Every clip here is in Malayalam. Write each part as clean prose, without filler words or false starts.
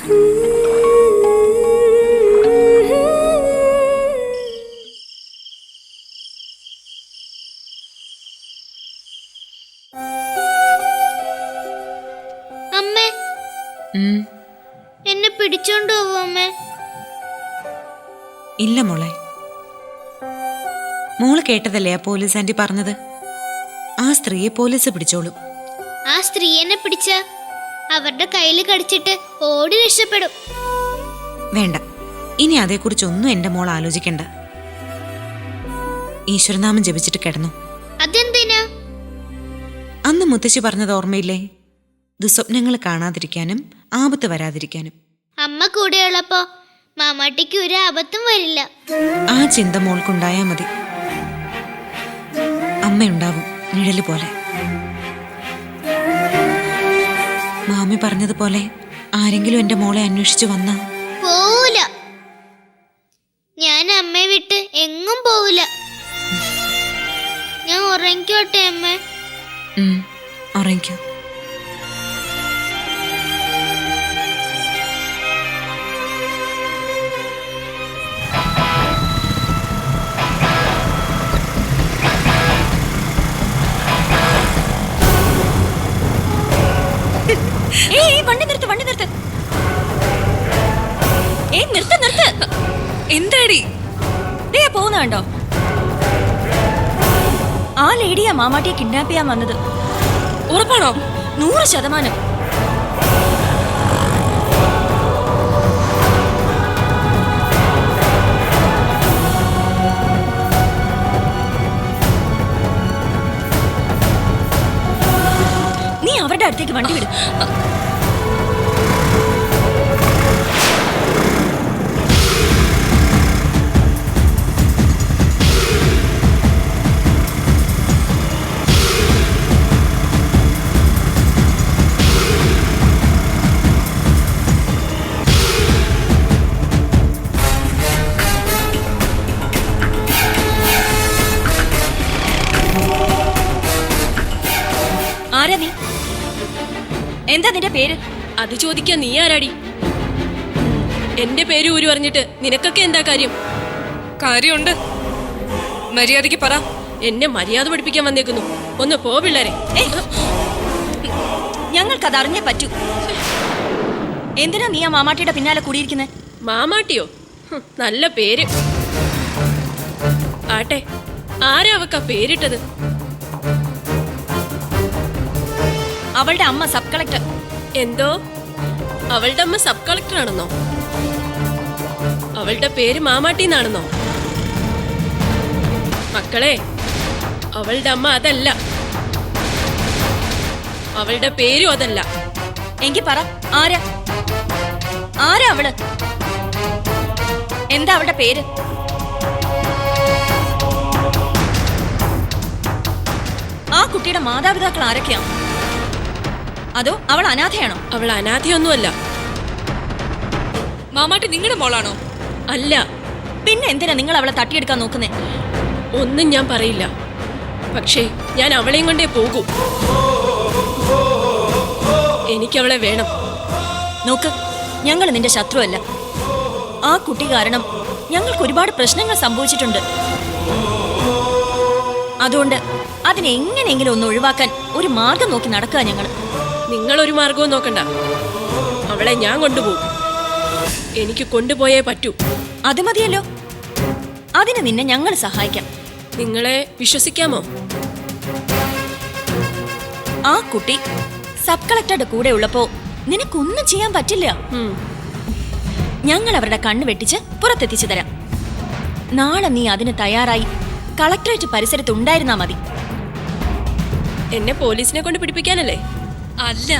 അമ്മേ, എന്നെ പിടിച്ചോണ്ട് പോവോ അമ്മേ? ഇല്ല മോളെ, മോള് കേട്ടതല്ലേ ആ പോലീസ് ആന്റി പറഞ്ഞത്? ആ സ്ത്രീയെ പോലീസ് പിടിച്ചോളും. ആ സ്ത്രീ എന്നെ പിടിച്ച അവരുടെ കയ്യിൽ കടിച്ചിട്ട് ഓടി രക്ഷപ്പെടും. വേണ്ട, ഇനി അതേക്കുറിച്ചൊന്നും എന്റെ മോൾ ആലോചിക്കണ്ട. ഈശ്വരനാമം ജപിച്ചിട്ട് കിടന്നു. അതെന്തിനാ? അന്ന് മുത്തശ്ശി പറഞ്ഞത് ഓർമ്മയില്ലേ? ദുസ്വപ്നങ്ങൾ കാണാതിരിക്കാനും ആപത്ത് വരാതിരിക്കാനും. അമ്മ കൂടെയുള്ളപ്പോ മാമാട്ടിക്ക് ഒരു ആപത്തും വരില്ല. ആ ചിന്ത മോൾക്കുണ്ടായാ മതി. അമ്മയുണ്ടാവും നിഴല് പോലെ. മാമി പറഞ്ഞതുപോലെ ആരെങ്കിലും എന്റെ മോളെ അന്വേഷിച്ചു വന്നാ പോവൂല. ഞാൻ അമ്മയെ വിട്ട് എങ്ങും പോവില്ല. ഞാൻ ഉറങ്ങിക്കോട്ടെ അമ്മ? ഉറങ്ങിക്കോ. എന്താടി പോകുന്നുണ്ടോ? ആ ലേഡിയാ മാമാട്ടിയെ കിഡ്നാപ്പ് ചെയ്യാൻ വന്നത്. ഉറപ്പാണോ? 100%. നീ അവരുടെ അടുത്തേക്ക് വണ്ടി വിടും. ആരാ നീ? എന്താ നിന്റെ പേര്? അത് ചോദിക്കാൻ നീ ആരാടി? എന്റെ പേര് ഊരു പറഞ്ഞിട്ട് നിനക്കൊക്കെ എന്താ കാര്യം? കാര്യമുണ്ട്, മര്യാദയ്ക്ക് പറ. എന്നെ മര്യാദ പഠിപ്പിക്കാൻ വന്നേക്കുന്നു. ഒന്ന് പോ പിള്ളേരെ. ഞങ്ങൾക്കത് അറിഞ്ഞേ പറ്റൂ. എന്തിനാ നീ ആ മാമാട്ടിയുടെ പിന്നാലെ കൂടിയിരിക്കുന്നെ? മാമാട്ടിയോ? നല്ല പേര്. ആട്ടെ, ആരാ അവക്കാ പേരിട്ടത്? അവളുടെ അമ്മ സബ് കളക്ടർ. എന്തോ? അവളുടെ അമ്മ സബ് കളക്ടർ ആണെന്നോ? അവളുടെ പേര് മാമാട്ടിന്നാണെന്നോ? മക്കളെ, അവളുടെ അമ്മ അതല്ല, അവളുടെ പേരും അതല്ല. എങ്കി പറ, ആരാ ആരാ അവള്? എന്താ അവളുടെ പേര്? ആ കുട്ടിയുടെ മാതാപിതാക്കൾ ആരൊക്കെയാ? അതോ അവൾ അനാഥയാണോ? അവൾ അനാഥയൊന്നുമല്ല. മാമാട്ടി നിങ്ങളുടെ മോളാണോ? അല്ല. പിന്നെ എന്തിനാ നിങ്ങൾ അവളെ തട്ടിയെടുക്കാൻ നോക്കുന്നേ? ഒന്നും ഞാൻ പറയില്ല, പക്ഷേ ഞാൻ അവളെയും കൊണ്ടേ പോകൂ. എനിക്കവളെ വേണം. നോക്ക്, ഞങ്ങൾ നിന്റെ ശത്രുവല്ല. ആ കുട്ടി കാരണം ഞങ്ങൾക്ക് ഒരുപാട് പ്രശ്നങ്ങൾ സംഭവിച്ചിട്ടുണ്ട്. അതുകൊണ്ട് അതിനെ എങ്ങനെയെങ്കിലും ഒന്ന് ഒഴിവാക്കാൻ ഒരു മാർഗം നോക്കി നടക്കുക ഞങ്ങൾ. നിങ്ങളൊരു മാർഗവും നോക്കണ്ട, അവളെ ഞാൻ കൊണ്ടുപോകും. എനിക്ക് കൊണ്ടുപോയേ പറ്റൂ. അത് മതിയല്ലോ, അതിന് നിന്നെ ഞങ്ങൾ സഹായിക്കാം. നിങ്ങളെ വിശ്വസിക്കാമോ? ആ കുട്ടി സബ് കളക്ടറുടെ കൂടെ ഉള്ളപ്പോ നിനക്കൊന്നും ചെയ്യാൻ പറ്റില്ല. ഞങ്ങൾ അവരുടെ കണ്ണ് വെട്ടിച്ച് പുറത്തെത്തിച്ചു തരാം. നാളെ നീ അതിന് തയ്യാറായി കളക്ടറേറ്റ് പരിസരത്ത് ഉണ്ടായിരുന്നാ മതി. എന്നെ പോലീസിനെ കൊണ്ട് പിടിപ്പിക്കാനല്ലേ? അല്ല,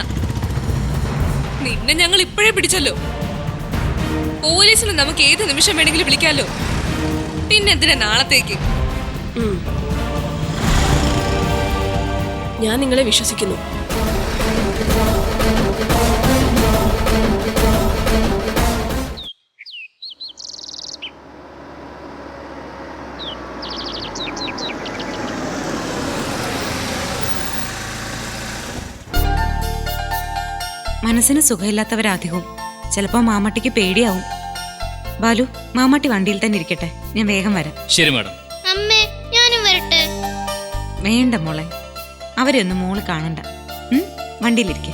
നിന്നെ ഞങ്ങൾ ഇപ്പോഴേ പിടിച്ചല്ലോ. പോലീസിന് നമുക്ക് ഏത് നിമിഷം വേണമെങ്കിലും വിളിക്കാലോ. പിന്നെന്തിനാ നാളത്തേക്ക്? ഞാൻ നിങ്ങളെ വിശ്വസിക്കുന്നു. മനസ്സിന് സുഖമില്ലാത്തവരധികവും ചിലപ്പോ മാമട്ടിക്ക് പേടിയാവും. ബാലു, മാമട്ടി വണ്ടിയിൽ തന്നെ ഇരിക്കട്ടെ, ഞാൻ വേഗം വരാം. ശരി മാഡം. അമ്മേ ഞാനും വരട്ടെ? വേണ്ട മോളെ, അവരെയൊന്നും മോള് കാണണ്ട. വണ്ടിയിലിരിക്കെ.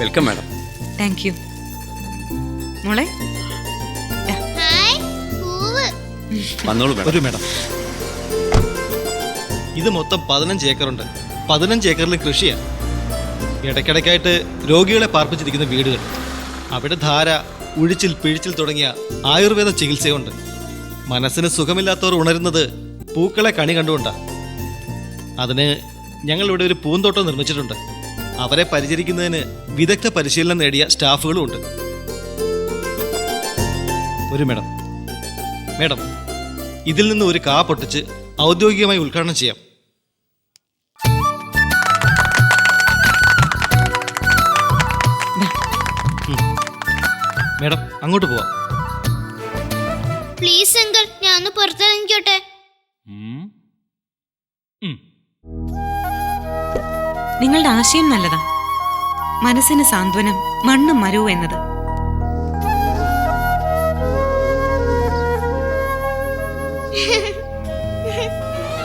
Welcome madam. താങ്ക് യു മോളെ. ഹായ് പൂവ്. വന്നോളൂ മാഡം. ഒരു മേഡം, ഇത് മൊത്തം 15 ഏക്കറുണ്ട്. 15 ഏക്കറിൽ കൃഷിയാണ്. ഇടയ്ക്കിടയ്ക്കായിട്ട് രോഗികളെ പാർപ്പിച്ചിരിക്കുന്ന വീടുകൾ. അവിടെ ധാര, ഉഴിച്ചിൽ, പിഴിച്ചിൽ തുടങ്ങിയ ആയുർവേദ ചികിത്സയുണ്ട്. മനസ്സിന് സുഖമില്ലാത്തവർ ഉണരുന്നത് പൂക്കളെ കണി കണ്ടുകൊണ്ടാണ്. അതിന് ഞങ്ങളിവിടെ ഒരു പൂന്തോട്ടം നിർമ്മിച്ചിട്ടുണ്ട്. അവരെ പരിചരിക്കുന്നതിന് വിദഗ്ധ പരിശീലനം നേടിയ സ്റ്റാഫുകളും ഉണ്ട്. ഒരു മേഡം, ഇതിൽ നിന്ന് ഒരു കാ പൊട്ടിച്ച് ഔദ്യോഗികമായി ഉദ്ഘാടനം ചെയ്യാം. മേഡം, അങ്ങോട്ട് പോവാം. പ്ലീസ് അങ്കിൾ, ഞാൻ ഒന്ന് പുറത്തിറങ്ങിക്കോട്ടെ. നിങ്ങളുടെ ആശയം നല്ലതാ. മനസ്സിന് സാന്ത്വനം മണ്ണും മരവും എന്നത്.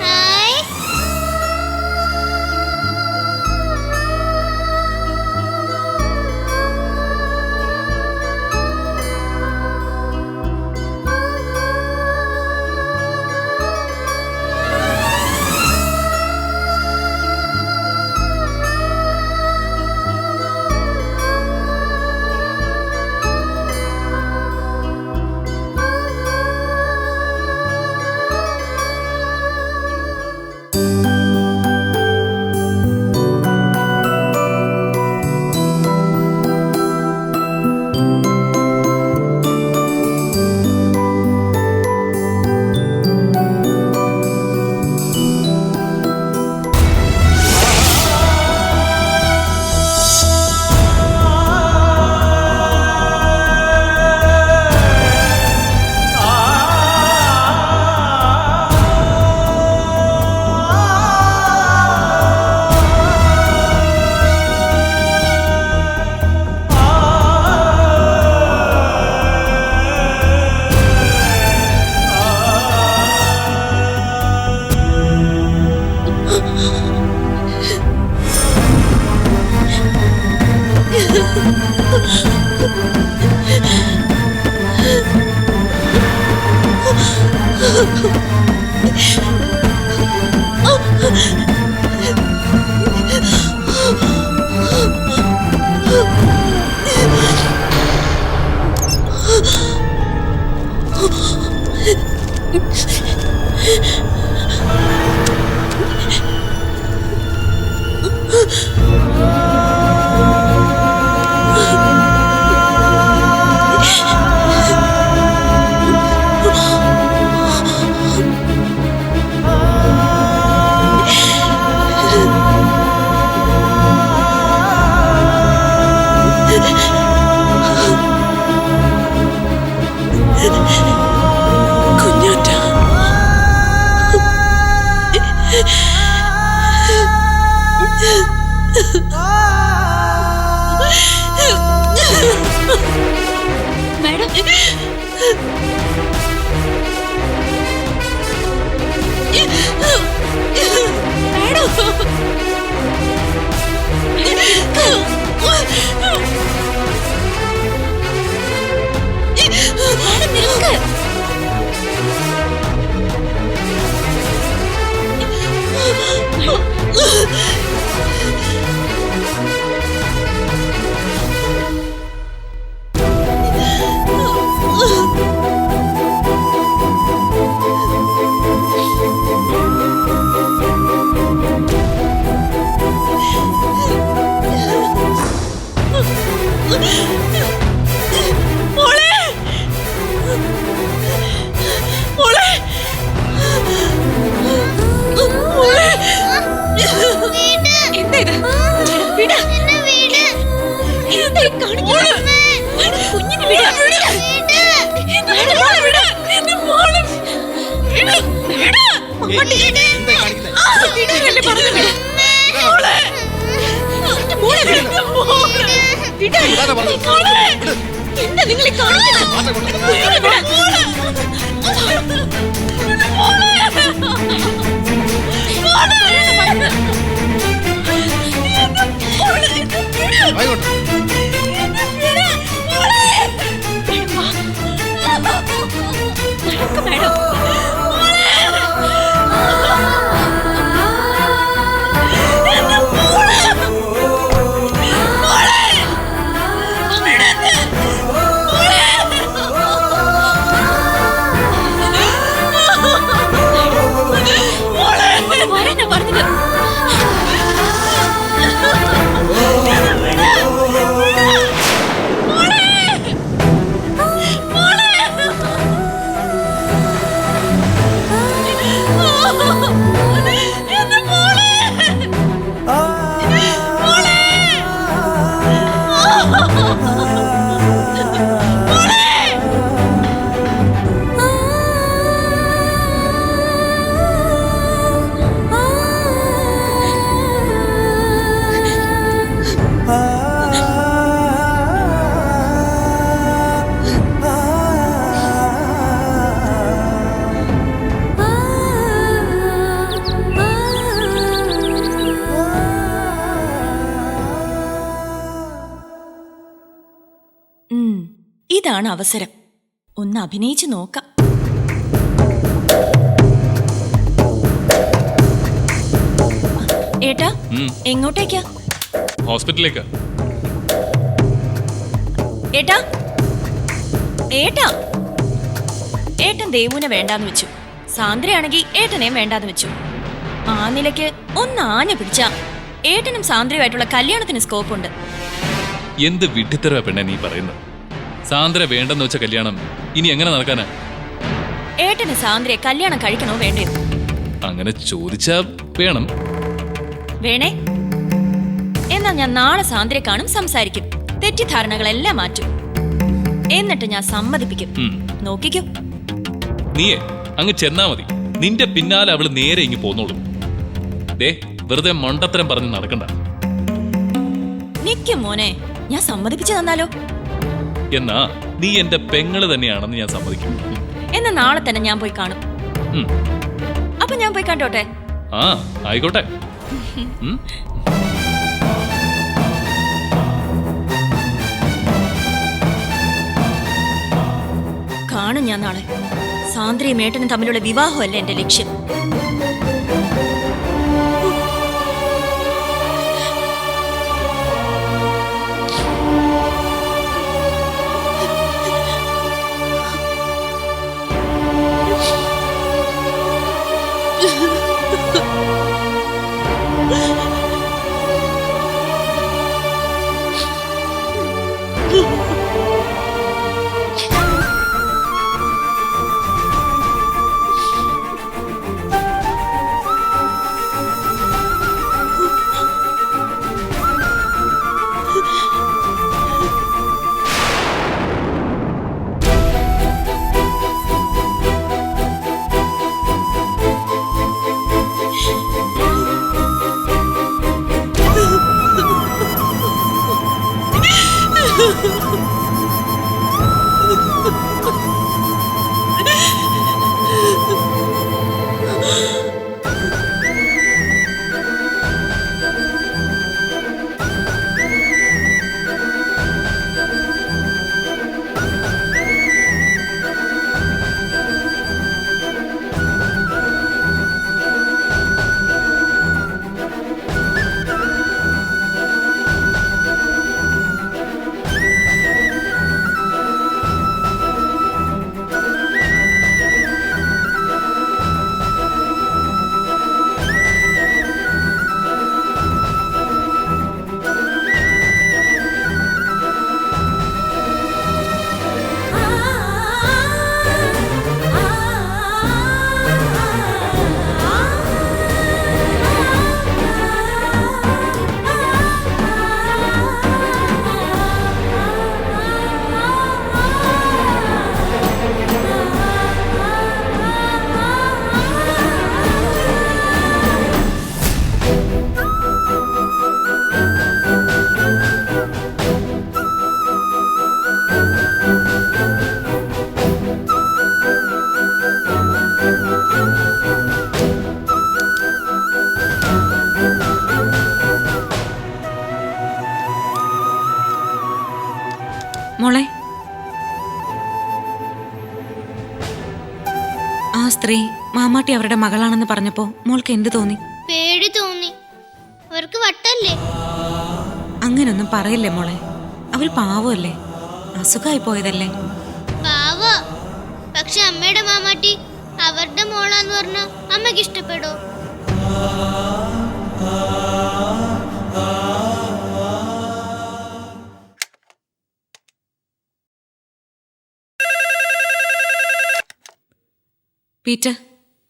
ഹായ്. മോളെ വിടാനാ പറഞ്ഞത്. എന്താ നിങ്ങൾ ഈ കാണിക്കുന്നത്? ആയിക്കോട്ടെ. ഇതാണ് അവസരം. ഒന്ന് അഭിനയിച്ചു നോക്കാം. ഏട്ടാ, എങ്ങോട്ടേക്കാ? ഹോസ്പിറ്റലിലേക്കാ. ഏട്ടാ, ഏട്ടാ, ഏട്ടൻ ദേവുവിനെ വേണ്ടാന്ന് വെച്ചു. സാന്ദ്രയാണെങ്കിൽ ഏട്ടനെയും വേണ്ടാന്ന് വെച്ചു. ആ നിലയ്ക്ക് ഒന്ന് ആഞ്ഞു പിടിച്ച ഏട്ടനും സാന്ദ്രയുമായിട്ടുള്ള കല്യാണത്തിന് സ്കോപ്പുണ്ട്. എന്ത് വിഡ്ഢിത്തരവാ പെണ്ണെ നീ പറയുന്നത്? സാന്ദ്ര വേണ്ടെന്ന് വെച്ച കല്യാണം ഇനി എങ്ങനെ നടക്കാനാ? ഏട്ടന് സാന്ദ്രയെ കല്യാണം കഴിക്കണോ വേണ്ടയോ? അങ്ങനെ ചോദിച്ചാ വേണം. വേണേ? എന്നാ ഞാൻ നാളെ സാന്ദ്രയെ കാണും, സംസാരിക്കും, തെറ്റിദ്ധാരണകളെല്ലാം മാറ്റും. എന്നിട്ട് ഞാൻ സമ്മതിപ്പിക്കും. നോക്കിക്കോ. നീയേ അങ്ങ് ചെന്നാ മതി. നിന്റെ പിന്നാലെ അവള് നേരെ ഇങ്ങ് പോന്നോളൂ. ദേ, വെറുതെ മണ്ടത്തരം പറഞ്ഞ് നടക്കണ്ട. നിക്കും മോനെ, ഞാൻ സമ്മതിപ്പിച്ചു തന്നാലോ? എന്നാ നീ എന്റെ പെങ്ങള് തന്നെയാണെന്ന് ഞാൻ സമ്മതിക്കും. എന്നാ നാളെ തന്നെ ഞാൻ പോയി കാണും. അപ്പൊ ഞാൻ പോയി കണ്ടോട്ടെ? ആ, ആയിക്കോട്ടെ. കാണും ഞാൻ നാളെ. സാന്ദ്രയും ഏട്ടനും തമ്മിലുള്ള വിവാഹമല്ല എന്റെ ലക്ഷ്യം. മോളെ, ആ സ്ത്രീ മാമാട്ടി അവരുടെ മകളാണെന്ന് പറഞ്ഞപ്പോ മോൾക്ക് എന്ത് തോന്നി? പേടി തോന്നി. അവർക്ക് വട്ടല്ലേ? അങ്ങനൊന്നും പറയില്ലേ മോളെ. അവര് പാവമല്ലേ, അസുഖമായി പോയതല്ലേ. പാവ. പക്ഷെ അമ്മയുടെ മാമാട്ടി അവരുടെ മോളാന്ന് പറഞ്ഞ അമ്മയ്ക്ക് ഇഷ്ടപ്പെടോ? പീറ്റർ,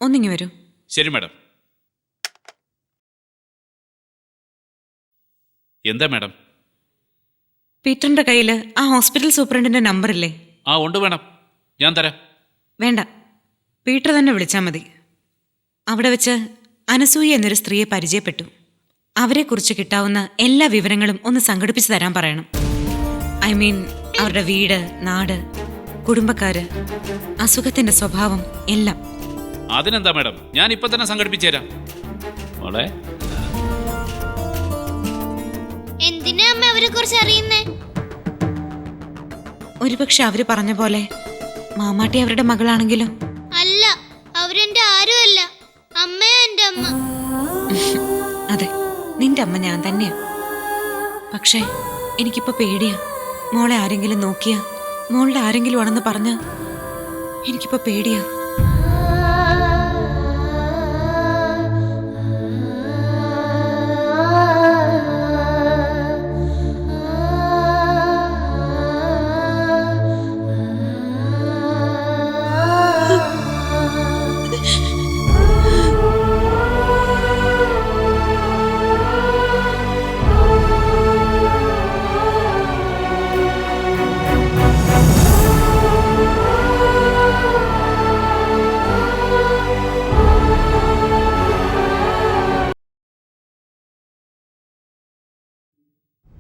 ഒന്നിങ്ങി വരൂ. ശരി മാഡം. എന്താ മാഡം? പീറ്ററിന്റെ കയ്യിൽ ആ ഹോസ്പിറ്റൽ സൂപ്രണ്ടിന്റെ നമ്പർ ഇല്ലേ? ആ ഉണ്ട് മാഡം, ഞാൻ തരാം. വേണ്ട, പീറ്റർ തന്നെ വിളിച്ചാൽ മതി. അവിടെ വെച്ച് അനസൂയ എന്നൊരു സ്ത്രീയെ പരിചയപ്പെട്ടു. അവരെക്കുറിച്ച് കിട്ടാവുന്ന എല്ലാ വിവരങ്ങളും ഒന്ന് സംഘടിപ്പിച്ചു തരാൻ പറയണം. ഐ മീൻ, അവരുടെ വീട്, നാട്, കുടുംബക്കാര്, അസുഖത്തിന്റെ സ്വഭാവം എല്ലാം. അതിനെന്താ മാഡം, ഞാൻ ഇപ്പൊ തന്നെ സംഘടിപ്പിച്ചു തരാം. മോളെ, എന്തിനാ അമ്മ അവരെ കുറിച്ച് അറിയുന്നേ? ഒരുപക്ഷെ അവര് പറഞ്ഞ പോലെ മാമാട്ടി അവരുടെ മകളാണെങ്കിലും. അല്ല, അവരെന്റെ ആരുമല്ല. അമ്മയാ എന്റെ അമ്മ. അതെ, നിന്റെ അമ്മ ഞാൻ തന്നെയാ. പക്ഷേ എനിക്കിപ്പോ പേടിയാ. മോളെ ആരെങ്കിലും നോക്കിയാ, മോളുടെ ആരെങ്കിലും ആണെന്ന് പറഞ്ഞ എനിക്കിപ്പോ പേടിയാ.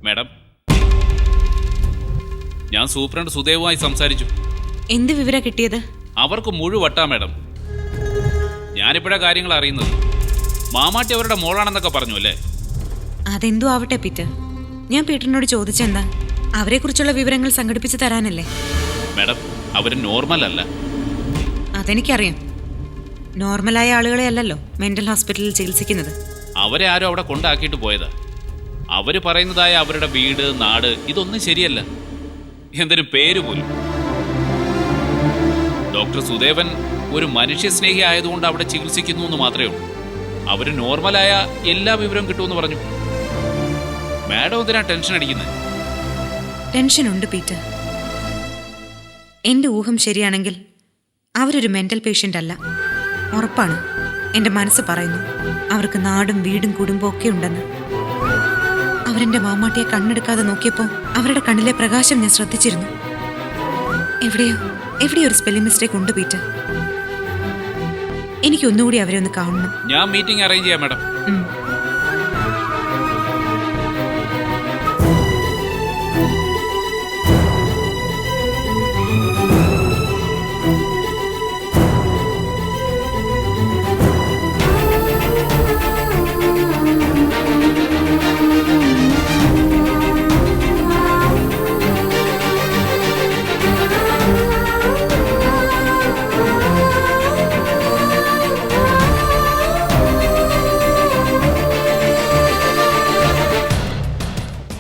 മാഡം, ഞാൻ സൂപ്രണ്ട് സുദേവുമായി സംസാരിച്ചു. എന്ത് വിവരം കിട്ടിയത്? അവർക്ക് മുഴുവട്ടാ മാഡം. ഞാനിപ്പോഴാ കാര്യങ്ങൾ അറിയുന്നത്. മാമാട്ടി അവരുടെ മോളാണെന്നൊക്കെ പറഞ്ഞു അല്ലേ? അതെന്തോ ആവട്ടെ പീറ്റർ, ഞാൻ പീറ്ററിനോട് ചോദിച്ചെന്താ, അവരെക്കുറിച്ചുള്ള വിവരങ്ങൾ സംഘടിപ്പിച്ച് തരാനല്ലേ. മാഡം, അവർ നോർമൽ അല്ല. അതെനിക്കറിയാം. നോർമലായ ആളുകളെ അല്ലല്ലോ മെന്റൽ ഹോസ്പിറ്റലിൽ ചികിത്സിക്കുന്നത്. അവരെ ആരോ അവിടെ കൊണ്ടാക്കിയിട്ട് പോയതാ. അവര് പറയുന്നതായ അവരുടെ വീട്, നാട്, ഇതൊന്നും ശരിയല്ല. എന്തിനു പേര് പോലും. ഡോക്ടർ സുദേവൻ ഒരു മനുഷ്യസ്നേഹി ആയതുകൊണ്ട് അവിടെ ചികിത്സിക്കുന്നു എന്ന് മാത്രമേ ഉള്ളൂ. അവര് നോർമലായ എല്ലാ വിവരവും കിട്ടുമെന്ന് പറഞ്ഞു. മാഡം എന്തിനാ ടെൻഷൻ അടിക്കുന്നത്? ടെൻഷനുണ്ട് പീറ്റർ. എന്റെ ഊഹം ശരിയാണെങ്കിൽ അവരൊരു മെന്റൽ പേഷ്യന്റ് അല്ല. ഉറപ്പാണ്. എന്റെ മനസ്സ് പറയുന്നു അവർക്ക് നാടും വീടും കുടുംബവും ഒക്കെ ഉണ്ടെന്ന്. അവരെന്റെ മാമാട്ടിയെ കണ്ണെടുക്കാതെ നോക്കിയപ്പോ അവരുടെ കണ്ണിലെ പ്രകാശം ഞാൻ ശ്രദ്ധിച്ചിരുന്നു. എവിടെയോ ഒരു സ്പെല്ലിംഗ് മിസ്റ്റേക്ക് ഉണ്ട് പീറ്റർ. എനിക്കൊന്നുകൂടി അവരെ ഒന്ന് കാണണം. ഞാൻ മീറ്റിംഗ് അറേഞ്ച് ചെയ്യാം മാഡം.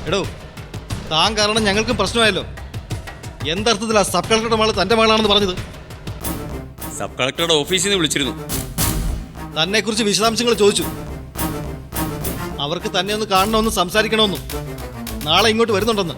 എടോ, താൻ കാരണം ഞങ്ങൾക്ക് പ്രശ്നമായല്ലോ. എന്തർത്ഥത്തിലാ സബ് കളക്ടറുടെ മകൾ തന്റെ മകളാണെന്ന് പറഞ്ഞത്? സബ് കളക്ടറുടെ ഓഫീസിൽ നിന്ന് വിളിച്ചിരുന്നു. തന്നെക്കുറിച്ച് വിശദാംശങ്ങൾ ചോദിച്ചു. അവർക്ക് തന്നെ ഒന്ന് കാണണമെന്നും സംസാരിക്കണമെന്നും നാളെ ഇങ്ങോട്ട് വരുന്നുണ്ടെന്ന്.